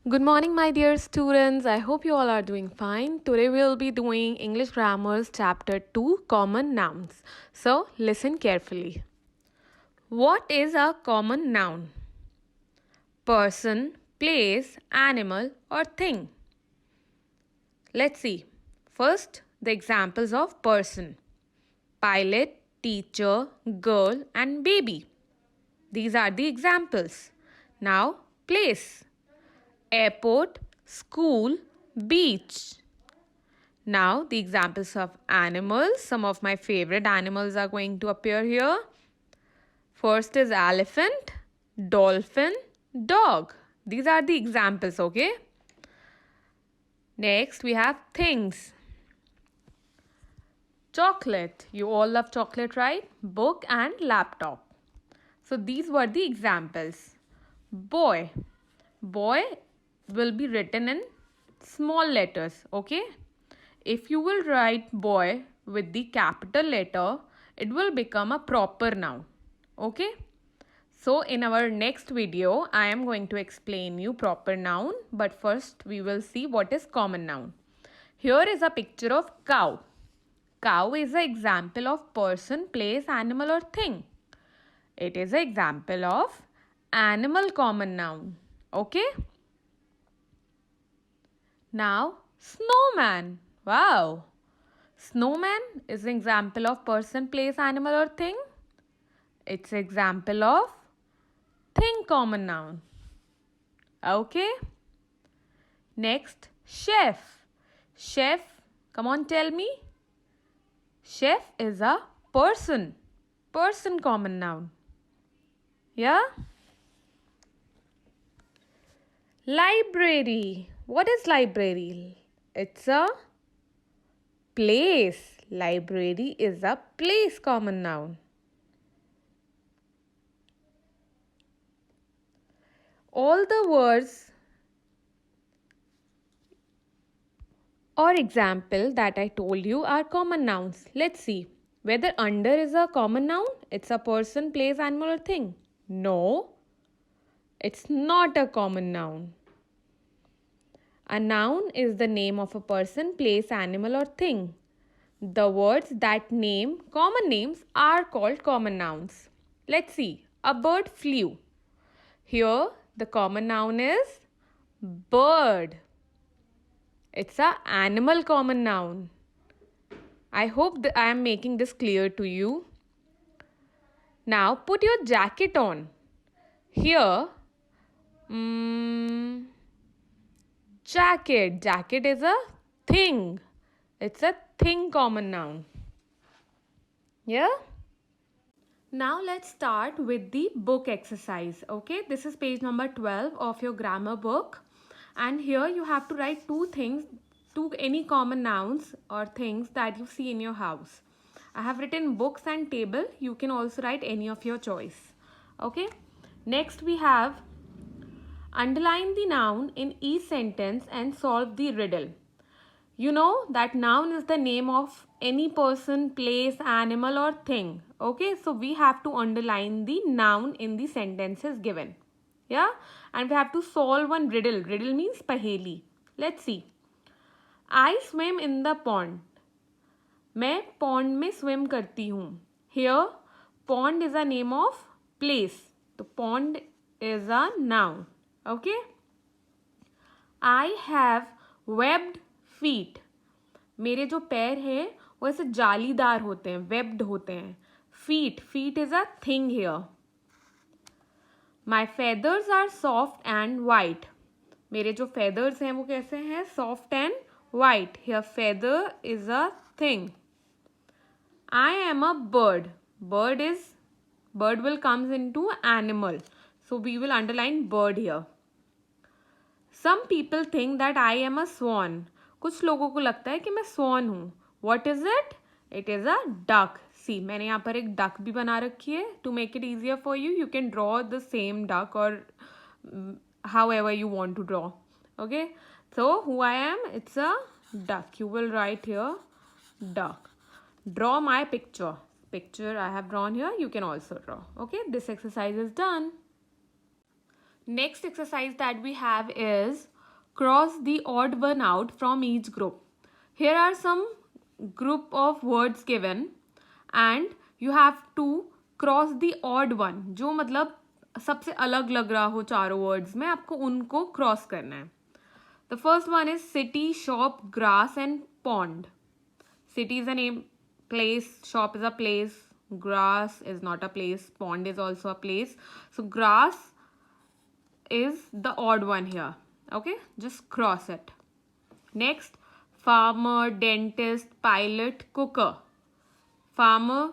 Good morning, my dear students. I hope you all are doing fine. Today we will be doing English Grammars Chapter 2 Common Nouns. So, listen carefully. What is a common noun? Person, place, animal, or thing. Let's see. First, the examples of person: pilot, teacher, girl, and baby. These are the examples. Now, place: airport, school, beach. Now, the examples of animals. Some of my favorite animals are going to appear here. First is elephant, dolphin, dog. These are the examples, okay? Next, we have things. Chocolate. You all love chocolate, right? Book and laptop. So, these were the examples. Boy. Boy will be written in small letters, okay? If you will write boy with the capital letter, it will become a proper noun, okay? So in our next video, I am going to explain you proper noun, but first we will see what is common noun. Here is a picture of cow. Cow is an example of person, place, animal or thing. It is an example of animal common noun, okay? Now, snowman. Wow. Snowman is an example of person, place, animal or thing. It's an example of thing common noun. Okay. Next, chef. Chef, come on, tell me. Chef is a person. Person common noun. Yeah. Library. What is library? It's a place. Library is a place common noun. All the words or example that I told you are common nouns. Let's see. Whether under is a common noun, it's a person, place, animal or thing. No, it's not a common noun. A noun is the name of a person, place, animal or thing. The words that name common names are called common nouns. Let's see. A bird flew. Here the common noun is bird. It's a animal common noun. I hope that I am making this clear to you. Now put your jacket on. Here, jacket. Jacket is a thing. It's a thing common noun. Yeah? Now let's start with the book exercise. Okay, this is page number 12 of your grammar book. And here you have to write any common nouns or things that you see in your house. I have written books and table. You can also write any of your choice. Okay. Next we have underline the noun in each sentence and solve the riddle. You know that noun is the name of any person, place, animal or thing. Okay. So we have to underline the noun in the sentences given. Yeah. And we have to solve one riddle. Riddle means paheli. Let's see. I swim in the pond. मैं pond में swim करती हूँ. Here, pond is a name of place. तो pond is a noun. Okay. I have webbed feet. मेरे जो पैर हैं वो ऐसे जालीदार होते हैं, webbed होते हैं. Feet is a thing here. My feathers are soft and white. मेरे जो feathers हैं वो कैसे हैं? Soft and white. Here feather is a thing. I am a bird. Bird will comes into animal. So we will underline bird here. Some people think that I am a swan. कुछ लोगों को लगता है कि मैं swan हूँ. What is it? It is a duck. See, मैंने यहाँ पर एक duck भी बना रखी है. To make it easier for you, you can draw the same duck or however you want to draw. Okay. So who I am? It's a duck. You will write here duck. Draw my picture. Picture I have drawn here. You can also draw. Okay. This exercise is done. Next exercise that we have is cross the odd one out from each group. Here are some group of words given and you have to cross the odd one, जो मतलब सबसे अलग लग रहा हो चारों words में, आपको उनको क्रॉस करना है. The first one is city, shop, grass and pond. City is a name, place, shop is a place, grass is not a place, pond is also a place. So grass is the odd one here. Okay, just cross it. Next, farmer, dentist, pilot, cooker. Farmer,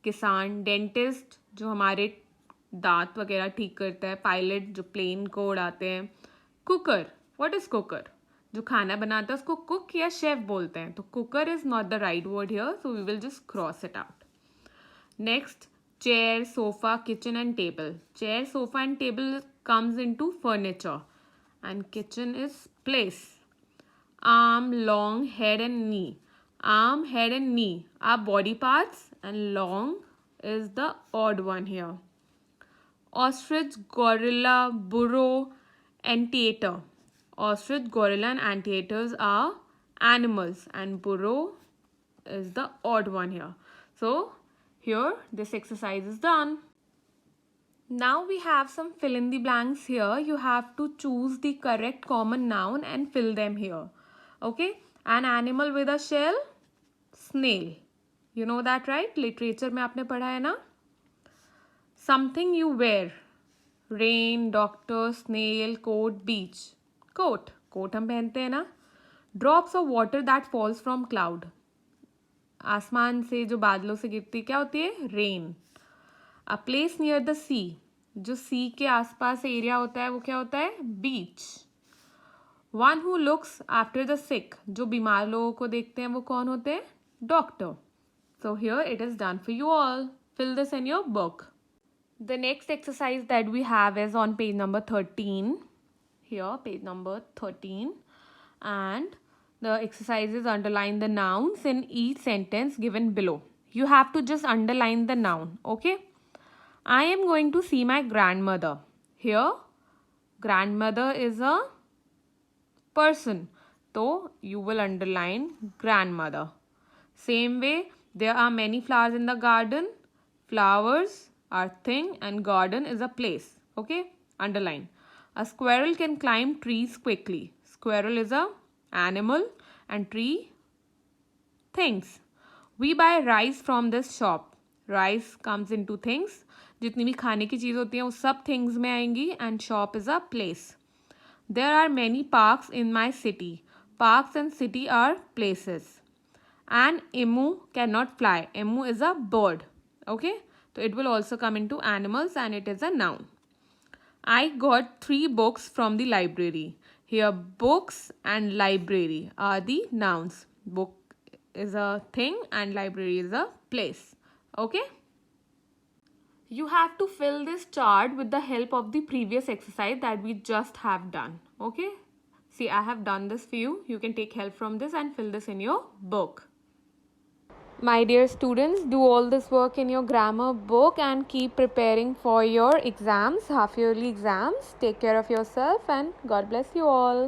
किसान, dentist जो हमारे दांत वगैरह ठीक करता है, pilot जो plane को उड़ाते हैं, कुकर, व्हाट इज कुकर, जो खाना बनाता है उसको कुक या शेफ बोलते हैं. तो cooker is not the right word here, so we will just cross it out. Next, chair, sofa, kitchen and table. Chair, sofa and table comes into furniture and kitchen is place. Arm, long, head and knee. Arm, head and knee are body parts and long is the odd one here. Ostrich, gorilla, burro, anteater. Ostrich, gorilla and anteaters are animals and burro is the odd one here. So here this exercise is done. Now we have some fill in the blanks here. You have to choose the correct common noun and fill them here. Okay, an animal with a shell, snail. You know that, right? Literature में आपने पढ़ा है ना? Something you wear, rain, doctor, snail, coat, beach. Coat, coat हम पहनते हैं ना? Drops of water that falls from cloud. आसमान से जो बादलों से गिरती क्या होती है? Rain. A place near the sea. जो सी के आसपास एरिया होता है वो क्या होता है? बीच. One who looks after the sick. जो बीमार लोगों को देखते हैं वो कौन होते हैं? Doctor. So here it is done for you all. Fill this in your book. The next exercise that we have is on page number 13. Here, page number 13. And the exercise is underline the nouns in each sentence given below. You have to just underline the noun. Okay? I am going to see my grandmother. Here, grandmother is a person. So, you will underline grandmother. Same way, there are many flowers in the garden. Flowers are thing and garden is a place. Okay, underline. A squirrel can climb trees quickly. Squirrel is a animal and tree things. We buy rice from this shop. Rice comes into things. जितनी भी खाने की चीज़ होती हैं वो सब things में आएंगी and shop is a place. There are many parks in my city. Parks and city are places. And emu can not fly. emu is a bird. Okay, तो it will also come in to animals and it is a noun. I got 3 books from the library. Here books and library are the nouns. Book is a thing and library is a place. Okay? You have to fill this chart with the help of the previous exercise that we just have done. Okay? See, I have done this for you. You can take help from this and fill this in your book. My dear students, do all this work in your grammar book and keep preparing for your exams, half-yearly exams. Take care of yourself and God bless you all.